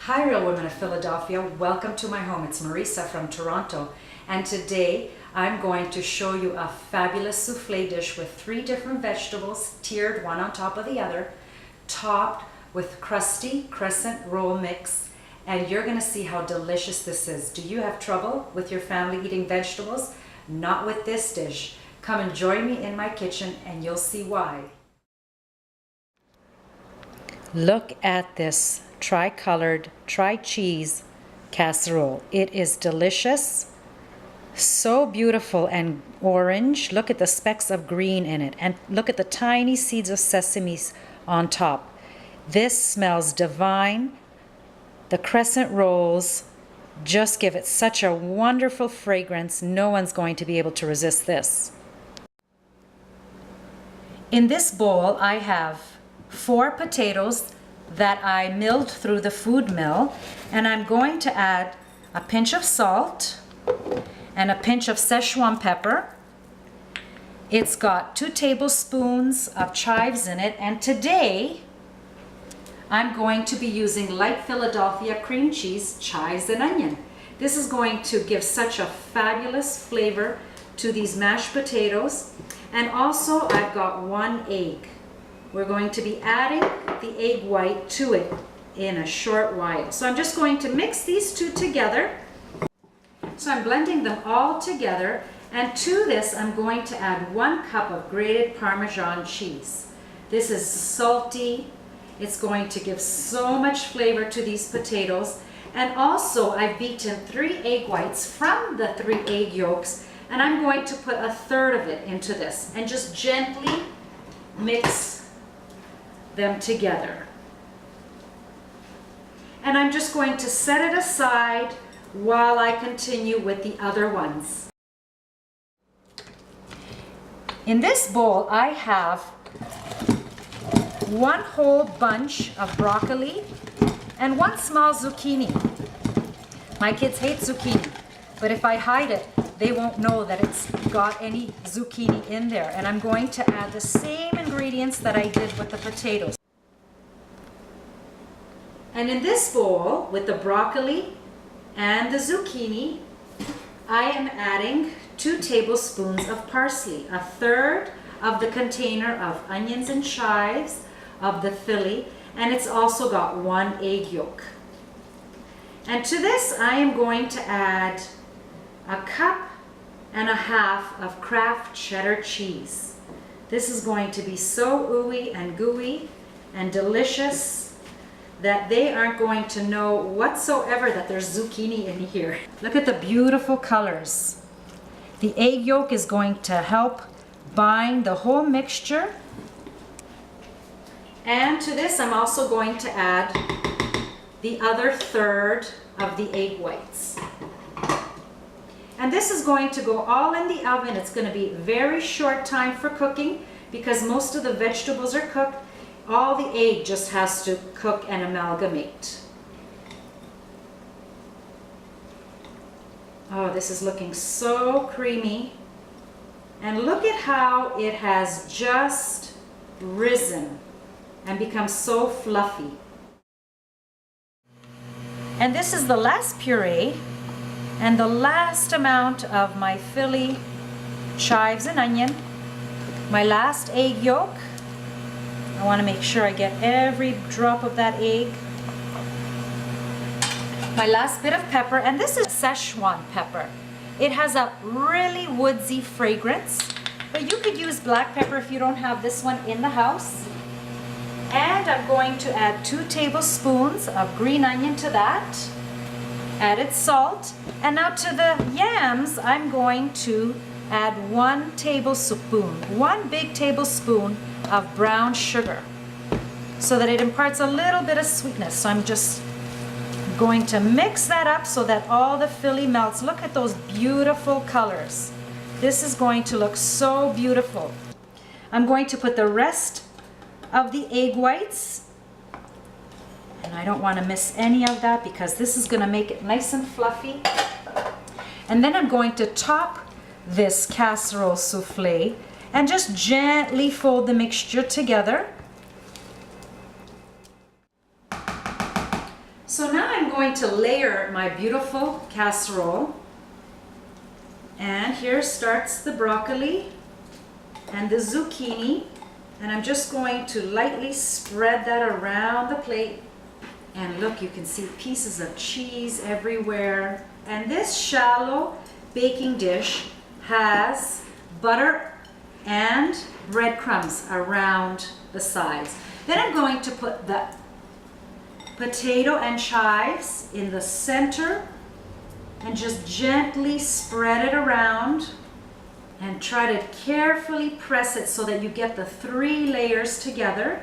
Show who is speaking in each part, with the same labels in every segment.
Speaker 1: Hi Real Women of Philadelphia, welcome to my home. It's Marisa from Toronto, and today I'm going to show you a fabulous souffle dish with 3 different vegetables tiered one on top of the other, topped with crusty crescent roll mix, and you're going to see how delicious this is. Do you have trouble with your family eating vegetables? Not with this dish. Come and join me in my kitchen and you'll see why. Look at this tri-colored, tri-cheese casserole. It is delicious, so beautiful and orange. Look at the specks of green in it, and look at the tiny seeds of sesame on top. This smells divine. The crescent rolls just give it such a wonderful fragrance. No one's going to be able to resist this. In this bowl, I have 4 potatoes that I milled through the food mill, and I'm going to add a pinch of salt and a pinch of Szechuan pepper. It's got 2 tablespoons of chives in it, and today I'm going to be using light Philadelphia cream cheese, chives and onion. This is going to give such a fabulous flavor to these mashed potatoes. And also I've got 1 egg. We're going to be adding the egg white to it in a short while. So I'm just going to mix these 2 together. So I'm blending them all together, and to this I'm going to add 1 cup of grated Parmesan cheese. This is salty. It's going to give so much flavor to these potatoes. And also I've beaten 3 egg whites from the 3 egg yolks, and I'm going to put 1/3 of it into this and just gently mix them together. And I'm just going to set it aside while I continue with the other ones. In this bowl, I have 1 whole bunch of broccoli and 1 small zucchini. My kids hate zucchini, but if I hide it, they won't know that it's got any zucchini in there. And I'm going to add the same ingredients that I did with the potatoes. And in this bowl, with the broccoli and the zucchini, I am adding 2 tablespoons of parsley, 1/3 of the container of onions and chives of the Philly, and it's also got 1 egg yolk. And to this, I am going to add 1.5 cups of Kraft cheddar cheese. This is going to be so ooey and gooey and delicious that they aren't going to know whatsoever that there's zucchini in here. Look at the beautiful colors. The egg yolk is going to help bind the whole mixture. And to this, I'm also going to add the other 1/3 of the egg whites. And this is going to go all in the oven. It's going to be very short time for cooking because most of the vegetables are cooked. All the egg just has to cook and amalgamate. Oh, this is looking so creamy. And look at how it has just risen and become so fluffy. And this is the last puree and the last amount of my Philly chives and onion, my last egg yolk. I want to make sure I get every drop of that egg. My last bit of pepper, and this is Szechuan pepper. It has a really woodsy fragrance, but you could use black pepper if you don't have this one in the house. And I'm going to add 2 tablespoons of green onion to that. Added salt. And now to the yams, I'm going to add 1 tablespoon, 1 big tablespoon of brown sugar, so that it imparts a little bit of sweetness. So I'm just going to mix that up so that all the Philly melts. Look at those beautiful colors. This is going to look so beautiful. I'm going to put the rest of the egg whites, and I don't want to miss any of that because this is going to make it nice and fluffy. And then I'm going to top this casserole souffle and just gently fold the mixture together. So now I'm going to layer my beautiful casserole. And here starts the broccoli and the zucchini. And I'm just going to lightly spread that around the plate. And look, you can see pieces of cheese everywhere. And this shallow baking dish has butter and breadcrumbs around the sides. Then I'm going to put the potato and chives in the center and just gently spread it around and try to carefully press it so that you get the 3 layers together.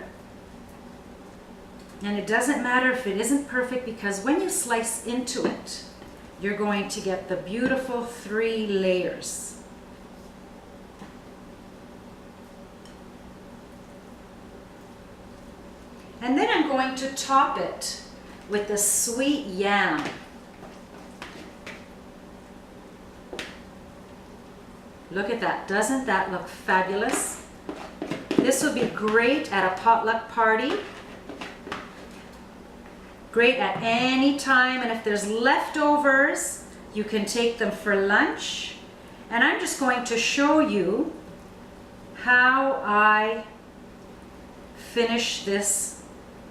Speaker 1: And it doesn't matter if it isn't perfect, because when you slice into it, you're going to get the beautiful 3 layers. And then I'm going to top it with the sweet yam. Look at that. Doesn't that look fabulous? This would be great at a potluck party. Great at any time. And if there's leftovers, you can take them for lunch. And I'm just going to show you how I finish this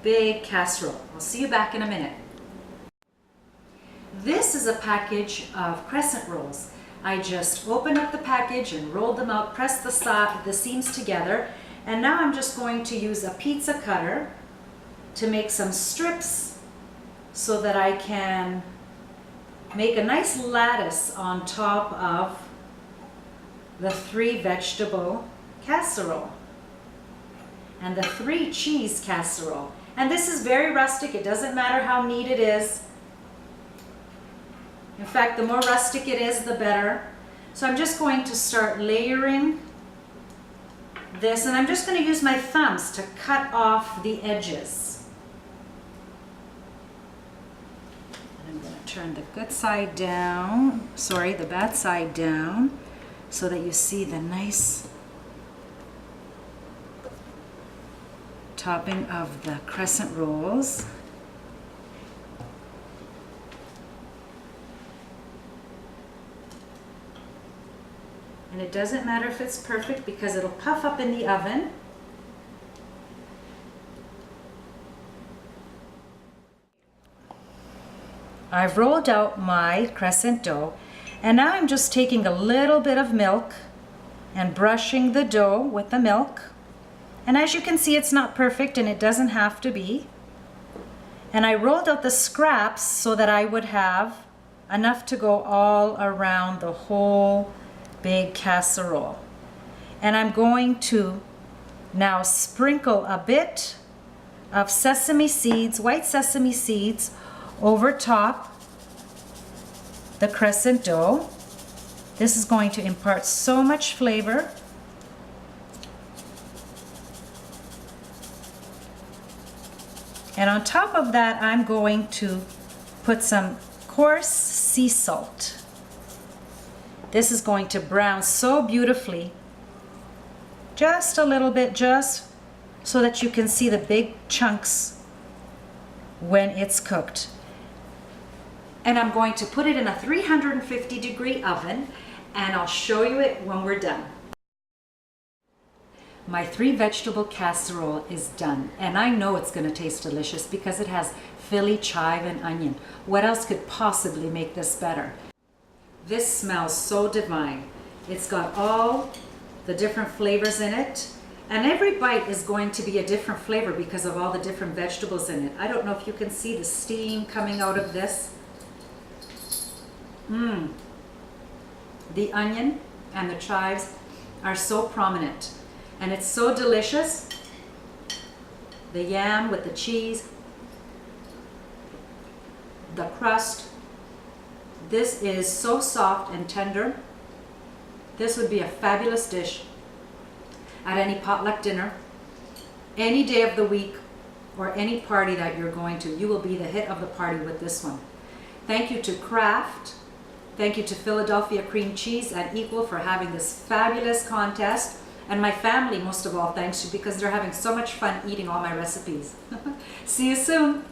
Speaker 1: big casserole. I'll see you back in a minute. This is a package of crescent rolls. I just opened up the package and rolled them out, pressed the seams together, and now I'm just going to use a pizza cutter to make some strips so that I can make a nice lattice on top of the 3 vegetable casserole and the 3 cheese casserole. And this is very rustic. It doesn't matter how neat it is. In fact, the more rustic it is, the better. So I'm just going to start layering this, and I'm just going to use my thumbs to cut off the edges. And I'm going to turn the good side down, the bad side down, so that you see the nice topping of the crescent rolls. And it doesn't matter if it's perfect, because it'll puff up in the oven. I've rolled out my crescent dough, and now I'm just taking a little bit of milk and brushing the dough with the milk. And as you can see, it's not perfect, and it doesn't have to be. And I rolled out the scraps so that I would have enough to go all around the whole big casserole. And I'm going to now sprinkle a bit of sesame seeds, white sesame seeds, over top the crescent dough. This is going to impart so much flavor. And on top of that, I'm going to put some coarse sea salt. This is going to brown so beautifully. Just a little bit, just so that you can see the big chunks when it's cooked. And I'm going to put it in a 350-degree oven, and I'll show you it when we're done. My 3-vegetable casserole is done, and I know it's going to taste delicious because it has Philly chive and onion. What else could possibly make this better? This smells so divine. It's got all the different flavors in it, and every bite is going to be a different flavor because of all the different vegetables in it. I don't know if you can see the steam coming out of this. The onion and the chives are so prominent. And it's so delicious. The yam with the cheese, the crust. This is so soft and tender. This would be a fabulous dish at any potluck dinner, any day of the week, or any party that you're going to. You will be the hit of the party with this one. Thank you to Kraft. Thank you to Philadelphia Cream Cheese and Equal for having this fabulous contest. And my family, most of all, thanks you, because they're having so much fun eating all my recipes. See you soon.